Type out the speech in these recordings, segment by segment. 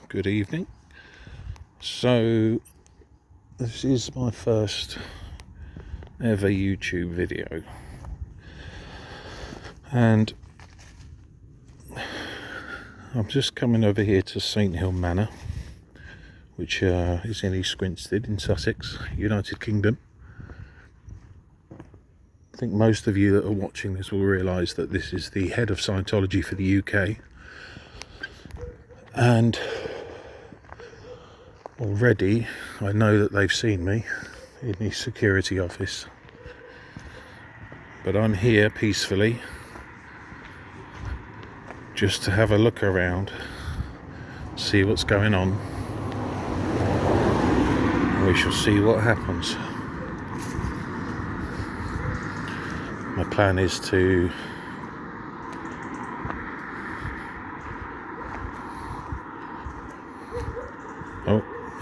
Good evening. So this is my first ever YouTube video, and I'm just coming over here to St Hill Manor, which is in East Grinstead in Sussex, United Kingdom. I think most of you that are watching this will realise that this is the head of Scientology for the UK, and already I know that they've seen me in the security office, but I'm here peacefully just to have a look around, see what's going on, and we shall see what happens. My plan is to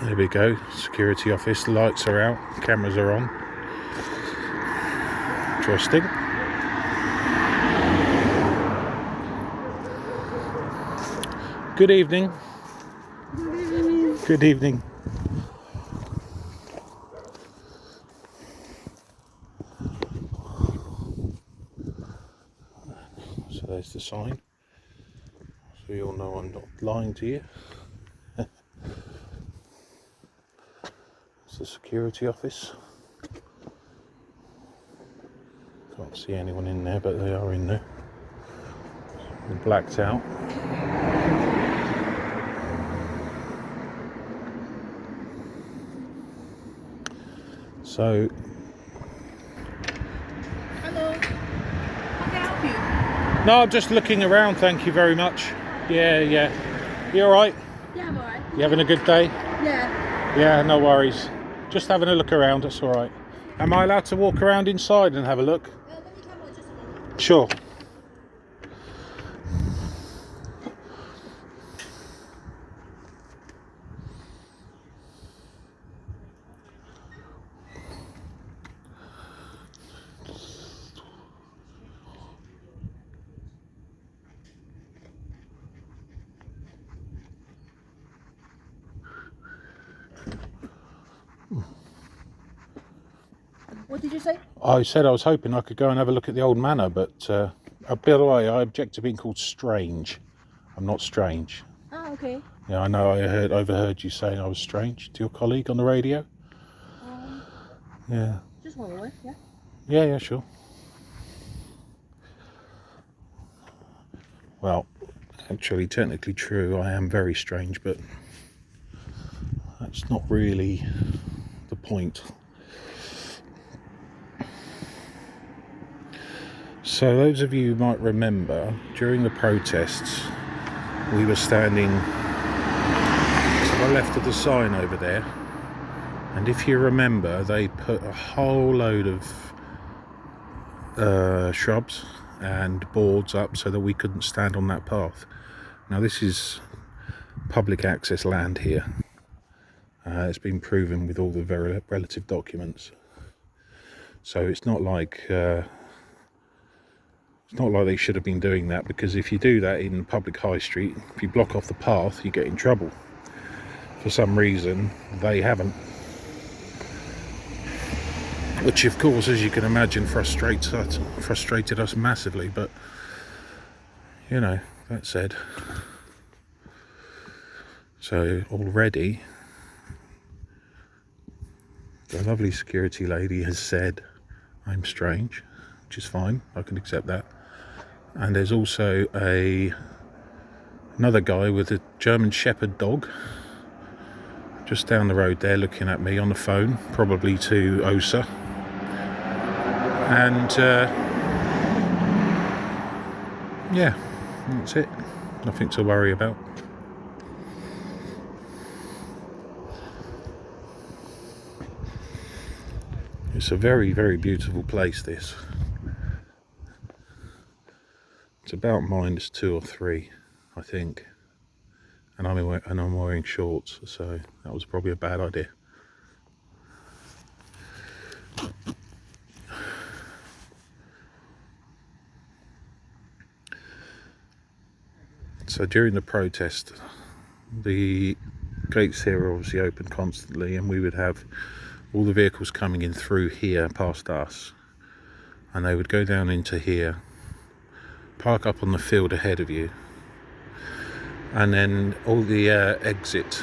there we go, security office, lights are out, cameras are on. Interesting. Good evening. Good evening. So there's the sign, so you all know I'm not lying to you. It's the security office. Can't see anyone in there, but they are in there. They're blacked out. So, hello, how can I help you? No, I'm just looking around, thank you very much. Yeah. You alright? Yeah, I'm alright. You having a good day? Yeah. Yeah, no worries. Just having a look around, that's alright. Am I allowed to walk around inside and have a look? Let me come on just a minute. Sure. What did you say? I said I was hoping I could go and have a look at the old manor, but by the way, I object to being called strange. I'm not strange. Ah, okay. Yeah, I know I overheard you saying I was strange to your colleague on the radio. Yeah. Just one moment, yeah? Yeah, sure. Well, actually, technically true, I am very strange, but that's not really the point. So those of you who might remember, during the protests, we were standing to the left of the sign over there, and if you remember, they put a whole load of shrubs and boards up so that we couldn't stand on that path. Now this is public access land here. It's been proven with all the relative documents, so it's not like they should have been doing that, because if you do that in public high street, if you block off the path, you get in trouble. For some reason, they haven't. Which, of course, as you can imagine, frustrated us massively. But, you know, that said. So, already, the lovely security lady has said I'm strange, which is fine. I can accept that. And there's also another guy with a German Shepherd dog just down the road there looking at me on the phone, probably to OSA. And yeah, that's it. Nothing to worry about. It's a very, very beautiful place, this. It's about -2 or 3, I think. And I'm wearing shorts, so that was probably a bad idea. So during the protest, the gates here are obviously open constantly, and we would have all the vehicles coming in through here past us, and they would go down into here, park up on the field ahead of you, and then all the exit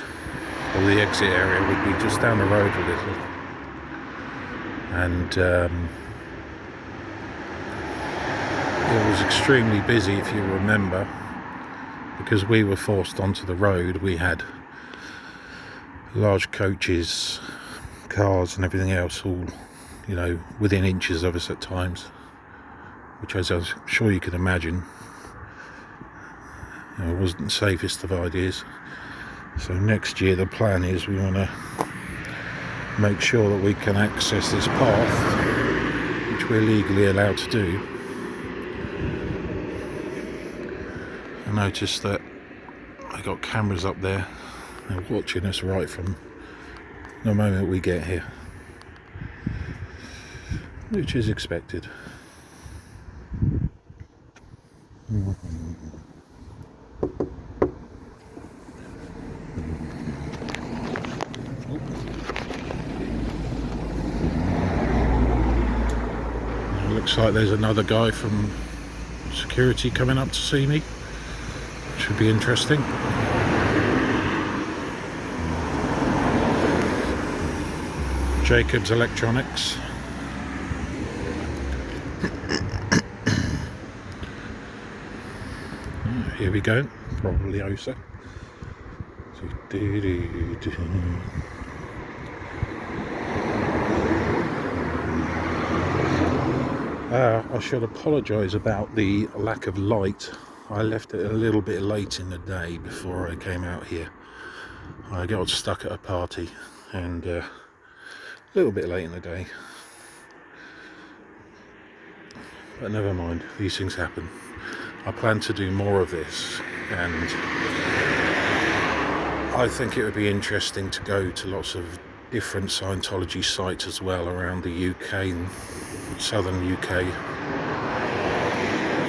area would be just down the road a little, and it was extremely busy, if you remember, because we were forced onto the road. We had large coaches, cars and everything else all, you know, within inches of us at times, which, as I'm sure you can imagine, you know, wasn't the safest of ideas. So next year the plan is we want to make sure that we can access this path, which we're legally allowed to do. I noticed that I got cameras up there. They're watching us right from the moment we get here, which is expected. It looks like there's another guy from security coming up to see me. Should be interesting. Jacob's Electronics. Here we go. Probably OSA. I should apologise about the lack of light. I left it a little bit late in the day before I came out here. I got stuck at a party and a little bit late in the day. But never mind, these things happen. I plan to do more of this, and I think it would be interesting to go to lots of different Scientology sites as well around the UK and southern UK,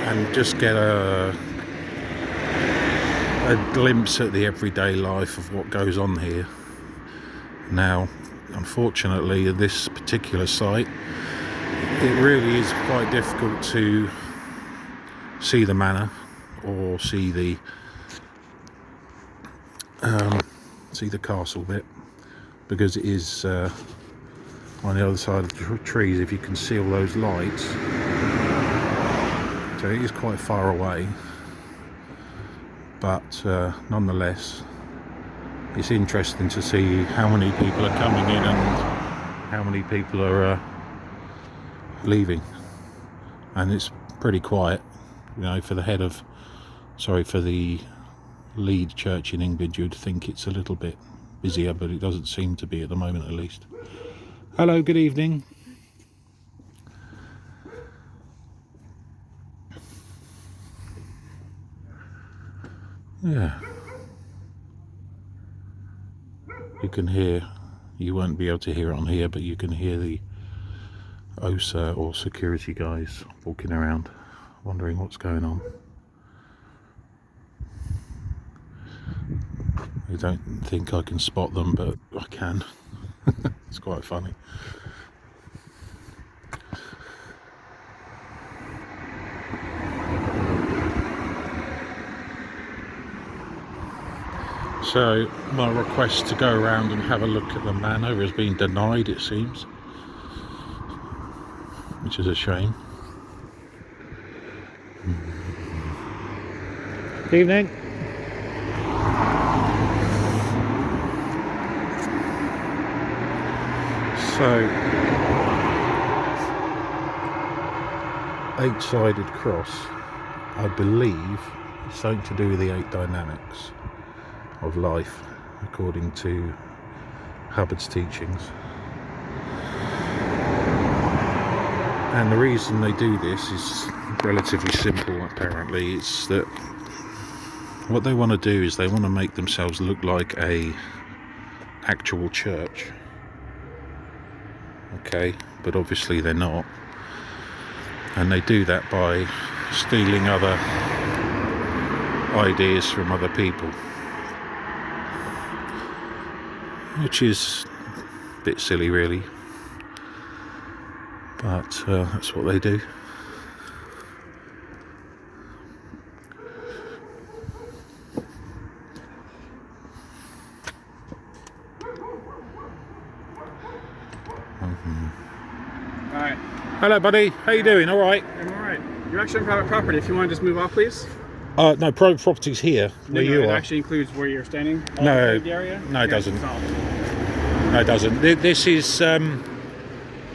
and just get a glimpse at the everyday life of what goes on here. Now, unfortunately, at this particular site, it really is quite difficult to see the manor or see the castle bit, because it is on the other side of the trees. If you can see all those lights, so it is quite far away, but nonetheless it's interesting to see how many people are coming in and how many people are leaving, and it's pretty quiet, you know, for the lead church in England. You'd think it's a little bit busier, but it doesn't seem to be at the moment, at least. Hello, good evening. Yeah, you can hear, you won't be able to hear it on here, but you can hear the OSA or security guys walking around wondering what's going on. I don't think I can spot them, but I can. It's quite funny. So my request to go around and have a look at the manor has been denied, it seems, which is a shame. Evening. So, 8-sided cross, I believe, is something to do with the 8 dynamics of life, according to Hubbard's teachings. And the reason they do this is relatively simple, apparently. It's that what they want to do is they want to make themselves look like a actual church. Okay, but obviously they're not, and they do that by stealing other ideas from other people, which is a bit silly really, but that's what they do. Alright. Hello buddy, how you doing? All right? I'm alright. You're actually on private property. If you want to just move off, please. No, private property's here where you it are. actually includes where you're standing. No, the area. no, it doesn't. Solid. No, it doesn't. This is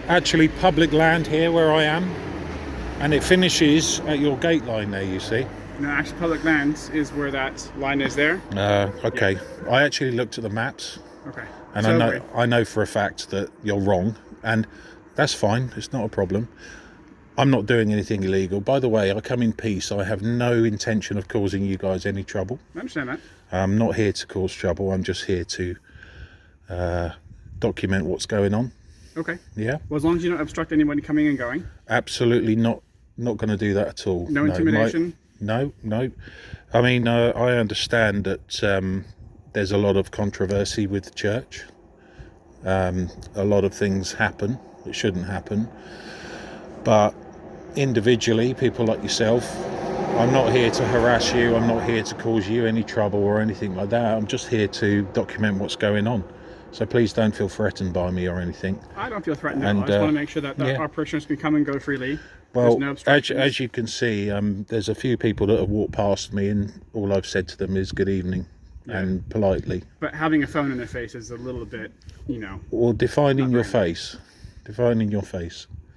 actually public land here where I am, and it finishes at your gate line there, you see. No, actually, public lands is where that line is there. Okay. I actually looked at the maps, Okay. and So I know for a fact that you're wrong, and that's fine. It's not a problem. I'm not doing anything illegal. By the way, I come in peace. I have no intention of causing you guys any trouble. I understand that. I'm not here to cause trouble. I'm just here to document what's going on. Okay. Yeah. Well, as long as you don't obstruct anybody coming and going. Absolutely not. Not going to do that at all. No intimidation. No. I mean, I understand that there's a lot of controversy with the church. A lot of things happen that shouldn't happen. But individually, people like yourself, I'm not here to harass you. I'm not here to cause you any trouble or anything like that. I'm just here to document what's going on. So please don't feel threatened by me or anything. I don't feel threatened at all. I just want to make sure that our parishioners can come and go freely. Well, no as you can see, there's a few people that have walked past me, and all I've said to them is good evening, and politely. But having a phone in their face is a little bit, Well, defining your face.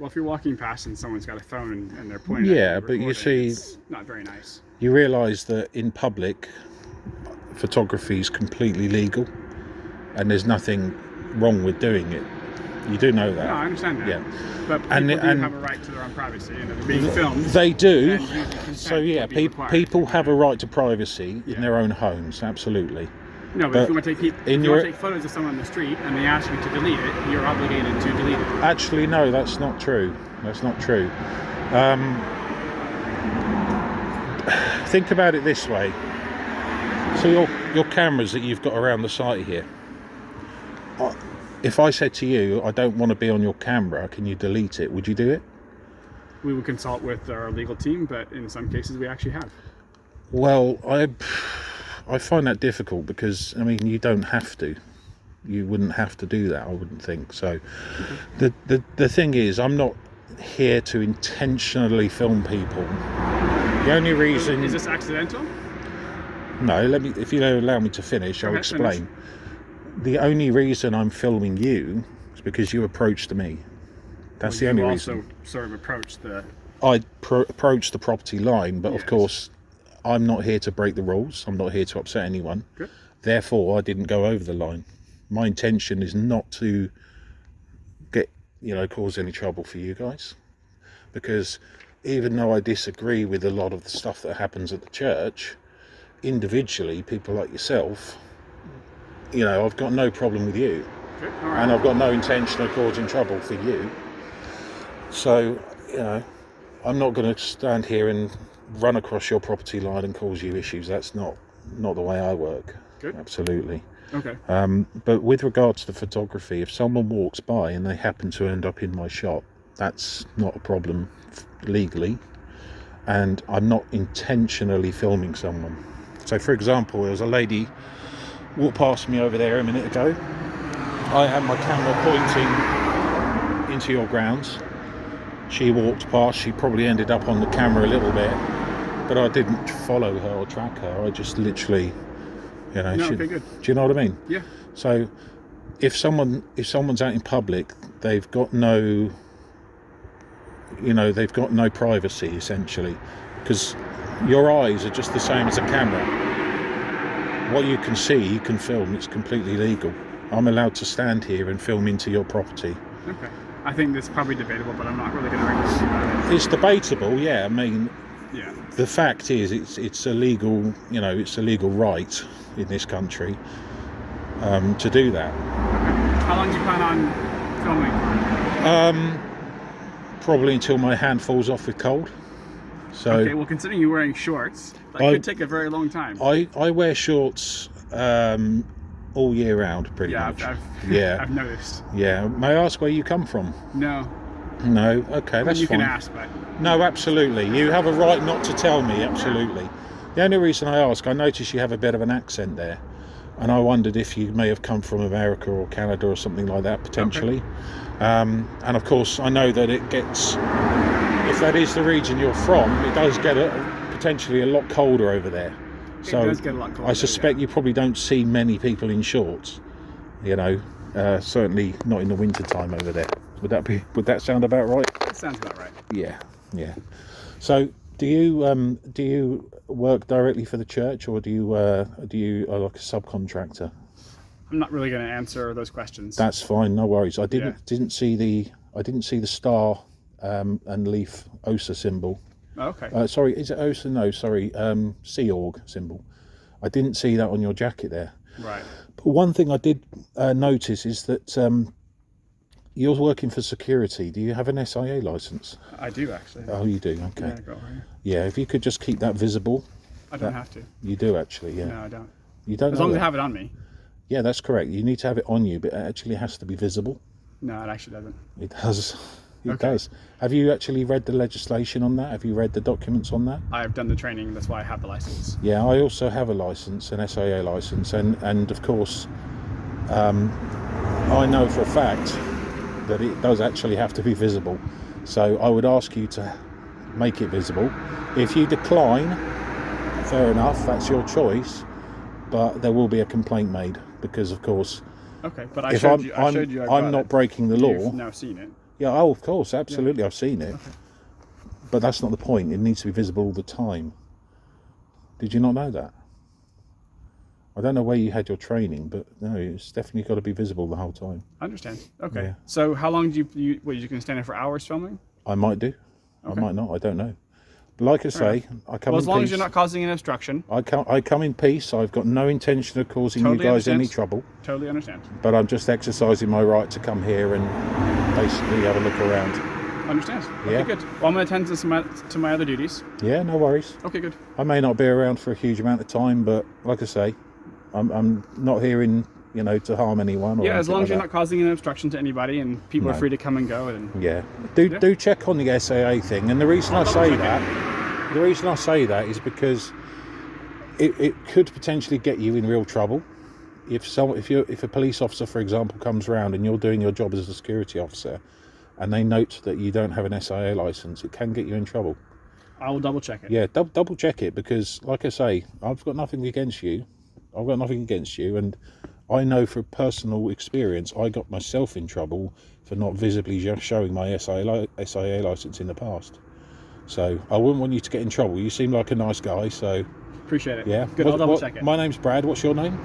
Well, if you're walking past and someone's got a phone and they're pointing at you, but you see, it's not very nice. You realise that in public, photography is completely legal, and there's nothing wrong with doing it. You do know that. No, I understand that. Yeah. But people do have a right to their own privacy, and they're being filmed. They do. And usually consent So yeah, would be required. people have a right to privacy in their own homes. Absolutely. No, but if you want to take photos of someone on the street and they ask you to delete it, you're obligated to delete it. Actually, no, that's not true. That's not true. Think about it this way. So your cameras that you've got around the site here. If I said to you, I don't want to be on your camera, can you delete it? Would you do it? We would consult with our legal team, but in some cases we actually have. Well, I find that difficult because, I mean, you don't have to. You wouldn't have to do that, I wouldn't think. So the thing is, I'm not here to intentionally film people. The only reason... Is this accidental? No, if you allow me to finish, I'll explain. Finish. The only reason I'm filming you is because you approached me. That's the only reason. You also sort of approached the... I approached the property line, but of course, I'm not here to break the rules. I'm not here to upset anyone. Good. Therefore, I didn't go over the line. My intention is not to cause any trouble for you guys. Because even though I disagree with a lot of the stuff that happens at the church, individually, people like yourself, I've got no problem with you. Good. All right. And I've got no intention of causing trouble for you. So, I'm not going to stand here and run across your property line and cause you issues. That's not the way I work. Good. Absolutely. Okay. But with regards to photography, if someone walks by and they happen to end up in my shop, that's not a problem legally, and I'm not intentionally filming someone. So for example, there was a lady walked past me over there a minute ago. I had my camera pointing into your grounds. She walked past. She probably ended up on the camera a little bit, but I didn't follow her or track her. I just literally, okay, good. Do you know what I mean? Yeah. So if someone's out in public, they've got no privacy essentially, because your eyes are just the same as a camera. What you can see, you can film. It's completely legal. I'm allowed to stand here and film into your property. Okay. I think that's probably debatable, but I'm not really going to argue with you about it. It's debatable, yeah. I mean, yeah. The fact is, it's a legal, it's a legal right in this country to do that. Okay. How long do you plan on filming? Probably until my hand falls off with cold. So okay, well, considering you're wearing shorts, that could take a very long time. I wear shorts all year round, pretty much. Yeah, I've noticed. Yeah. May I ask where you come from? No. No. Okay, that's you fine. can ask, but No, absolutely. You have a right not to tell me. Absolutely. The only reason I ask, I notice you have a bit of an accent there, and I wondered if you may have come from America or Canada or something like that potentially. Okay. And of course, I know that it gets, if that is the region you're from, it does get potentially a lot colder over there. So it does get a lot colder. I suspect you probably don't see many people in shorts. You know, certainly not in the winter time over there. Would that sound about right? That sounds about right. Yeah. So do you work directly for the church, or do you like a subcontractor? I'm not really going to answer those questions. That's fine, no worries. I didn't see the star and leaf OSA symbol. Oh, okay. Sorry, is it OSA? No, sorry, Seaorg symbol. I didn't see that on your jacket there. Right. But one thing I did notice is that you're working for security. Do you have an SIA license? I do, actually. Oh, you do? Okay. Yeah, go right. Yeah, if you could just keep that visible. I don't have to. You do, actually, yeah. No, I don't. You don't? As long as I have it on me. Yeah, that's correct. You need to have it on you, but it actually has to be visible. No, it actually doesn't. It does. It does. Have you actually read the legislation on that? Have you read the documents on that? I've done the training. That's why I have the license. Yeah, I also have a license, an SIA license, and of course, I know for a fact that it does actually have to be visible. So I would ask you to make it visible. If you decline, fair enough, that's your choice, but there will be a complaint made because, of course, okay. But I showed you. I'm not breaking the law. You've now seen it. Yeah. Oh, of course, absolutely. Yeah. I've seen it, okay. But that's not the point. It needs to be visible all the time. Did you not know that? I don't know where you had your training, but no, it's definitely got to be visible the whole time. I understand. Okay. Yeah. So how long do you can stand there for hours filming? I might do. Okay. I might not. I don't know. But like I say, I come in peace. As long as you're not causing an obstruction. I come in peace. I've got no intention of causing you guys any trouble. Totally understand. But I'm just exercising my right to come here and basically have a look around. Understand. Yeah. Okay, good. Well, I'm going to attend to my other duties. Yeah, no worries. Okay, good. I may not be around for a huge amount of time, but like I say, I'm not here to harm anyone. Or as long as you're not causing an obstruction to anybody, and people are free to come and go. And yeah, do check on the SAA thing. And the reason I say that is because it could potentially get you in real trouble. If a police officer, for example, comes round and you're doing your job as a security officer, and they note that you don't have an SIA license, it can get you in trouble. I will double check it. Yeah, double check it, because like I say, I've got nothing against you. And I know for personal experience, I got myself in trouble for not visibly just showing my SIA license in the past. So I wouldn't want you to get in trouble. You seem like a nice guy, so... Appreciate it. Yeah. Good, I'll double check it. My name's Brad. What's your name?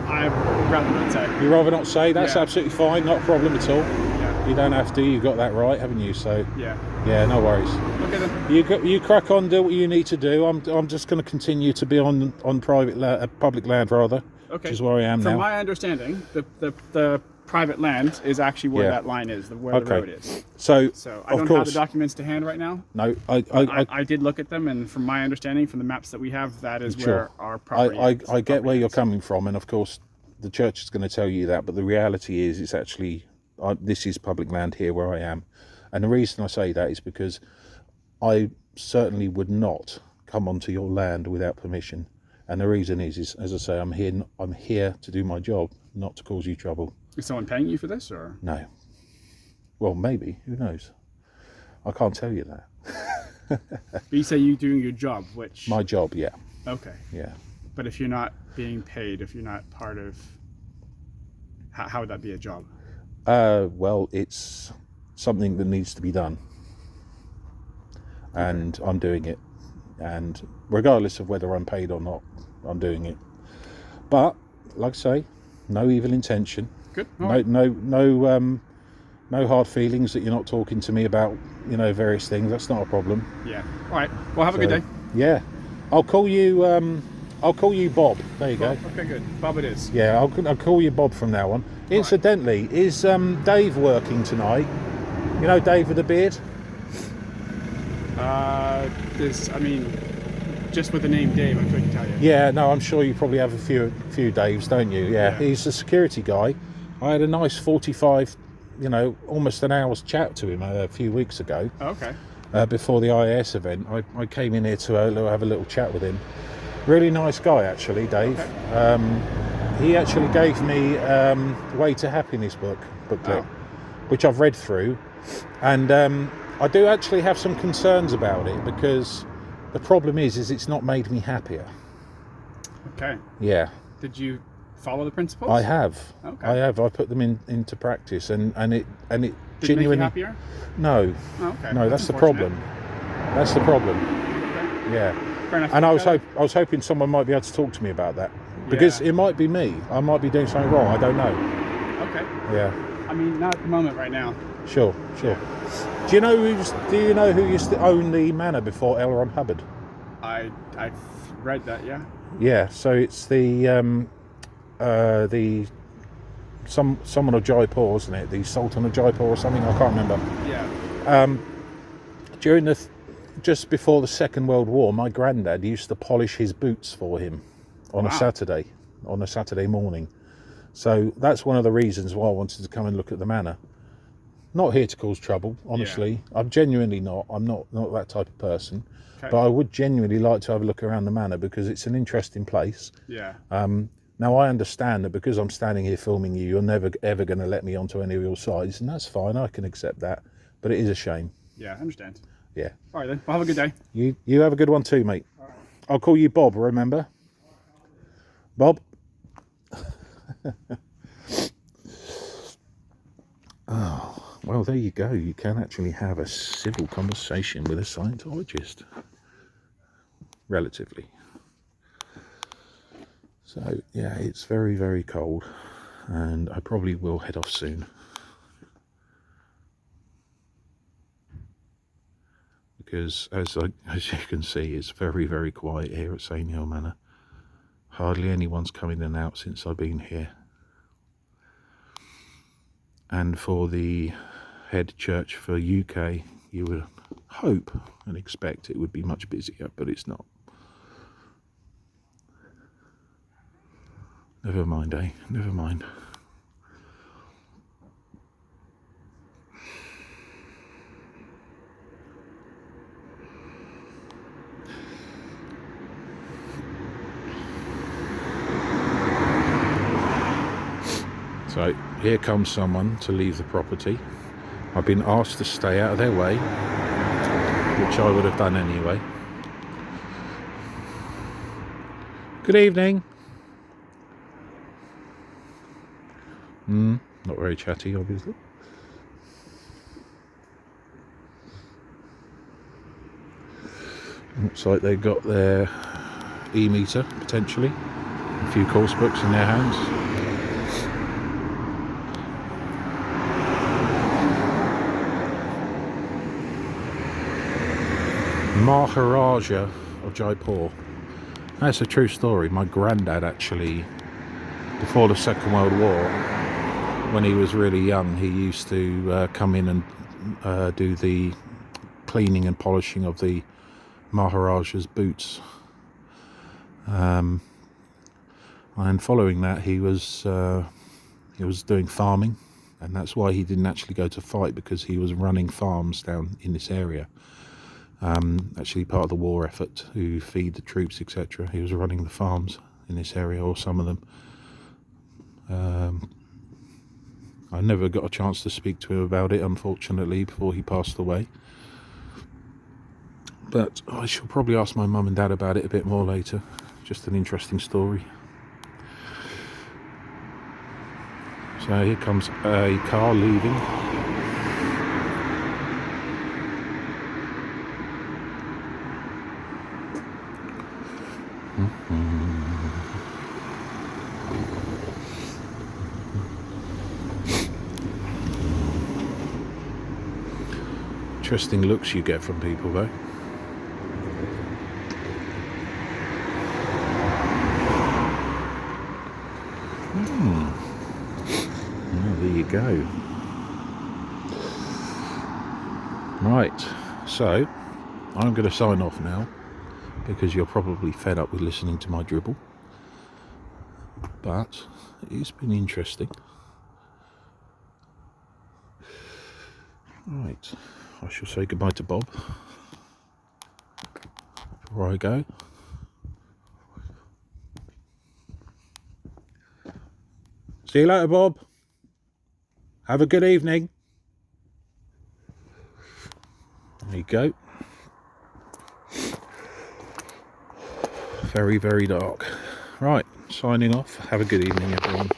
I'd rather not say. You'd rather not say? That's absolutely fine. Not a problem at all. Yeah. You don't have to. You've got that right, haven't you? So... Yeah. Yeah, no worries. Okay then. You crack on, do what you need to do. I'm just going to continue to be on public land rather. Okay. Which is where I am now. From my understanding, the private land is actually where that line is, where the road is. So I don't have the documents to hand right now. No, I did look at them, and from my understanding, from the maps that we have, that is where our property is. I get where you're coming from, and of course, the church is going to tell you that. But the reality is, it's actually this is public land here where I am, and the reason I say that is because I certainly would not come onto your land without permission. And the reason is as I say, I'm here to do my job, not to cause you trouble. Is someone paying you for this, or? No. Well, maybe. Who knows? I can't tell you that. But you say you're doing your job, which... My job, yeah. Okay. Yeah. But if you're not being paid, if you're not part of... How would that be a job? Well, it's something that needs to be done. And I'm doing it. And regardless of whether I'm paid or not, I'm doing it. But, like I say, no evil intention. Good. No hard feelings that you're not talking to me about, various things. That's not a problem. Yeah. All right. Well, have a good day. Yeah. I'll call you Bob. There you go. Okay, good. Bob it is. Yeah, I'll call you Bob from now on. Incidentally, is Dave working tonight? You know Dave with the beard? I mean, just with the name Dave, I'm sure I can tell you. Yeah, no, I'm sure you probably have a few Daves, don't you? Yeah, he's a security guy. I had a nice 45, almost an hour's chat to him a few weeks ago. Oh, okay. Before the IAS event, I came in here to have a little chat with him. Really nice guy, actually, Dave. Okay. He actually gave me Way to Happiness booklet, which I've read through, and I do actually have some concerns about it, because the problem is it's not made me happier. Okay. Yeah. Did you follow the principles? I have. Okay. I have. I put them into practice, and it Did genuinely. It make you happier? No. Oh, okay. No, that's the problem. That's the problem. Okay. Yeah. Fair enough. And I was hoping someone might be able to talk to me about that, because it might be me. I might be doing something wrong. I don't know. Okay. Yeah. I mean, not at the moment right now. Sure. Yeah. Do you know who used to own the manor before L. Ron Hubbard? I've read that. Yeah. Yeah. So it's the someone of Jaipur, isn't it? The Sultan of Jaipur or something. I can't remember. Yeah. During just before the Second World War, my granddad used to polish his boots for him on a Saturday morning. So that's one of the reasons why I wanted to come and look at the manor. Not here to cause trouble, honestly. Yeah. I'm genuinely not. I'm not that type of person. Okay. But I would genuinely like to have a look around the manor, because it's an interesting place. Yeah. Now, I understand that because I'm standing here filming you, you're never ever going to let me onto any of your sides, and that's fine. I can accept that. But it is a shame. Yeah, I understand. Yeah. All right, then. Well, have a good day. You have a good one too, mate. All right. I'll call you Bob, remember? Bob? Oh, well, there you go. You can actually have a civil conversation with a Scientologist. Relatively. So, yeah, it's very, very cold, and I probably will head off soon. Because, as you can see, it's very, very quiet here at St. Hill Manor. Hardly anyone's come in and out since I've been here. And for the head church for UK, you would hope and expect it would be much busier, but it's not. Never mind, eh? Never mind. So here comes someone to leave the property. I've been asked to stay out of their way, which I would have done anyway. Good evening. Not very chatty, obviously. Looks like they've got their e-meter, potentially. A few course books in their hands. Maharaja of Jaipur. That's a true story. My granddad actually, before the Second World War, when he was really young, he used to come in and do the cleaning and polishing of the Maharaja's boots. And following that, he was doing farming, and that's why he didn't actually go to fight, because he was running farms down in this area. Actually part of the war effort to feed the troops, etc. He was running the farms in this area, or some of them. I never got a chance to speak to him about it, unfortunately, before he passed away. But I shall probably ask my mum and dad about it a bit more later. Just an interesting story. So here comes a car leaving. Interesting looks you get from people, though. Well, there you go. Right, so I'm going to sign off now, because you're probably fed up with listening to my dribble. But it's been interesting. Right, I shall say goodbye to Bob before I go. See you later, Bob. Have a good evening. There you go. Very, very dark. Right, signing off. Have a good evening, everyone.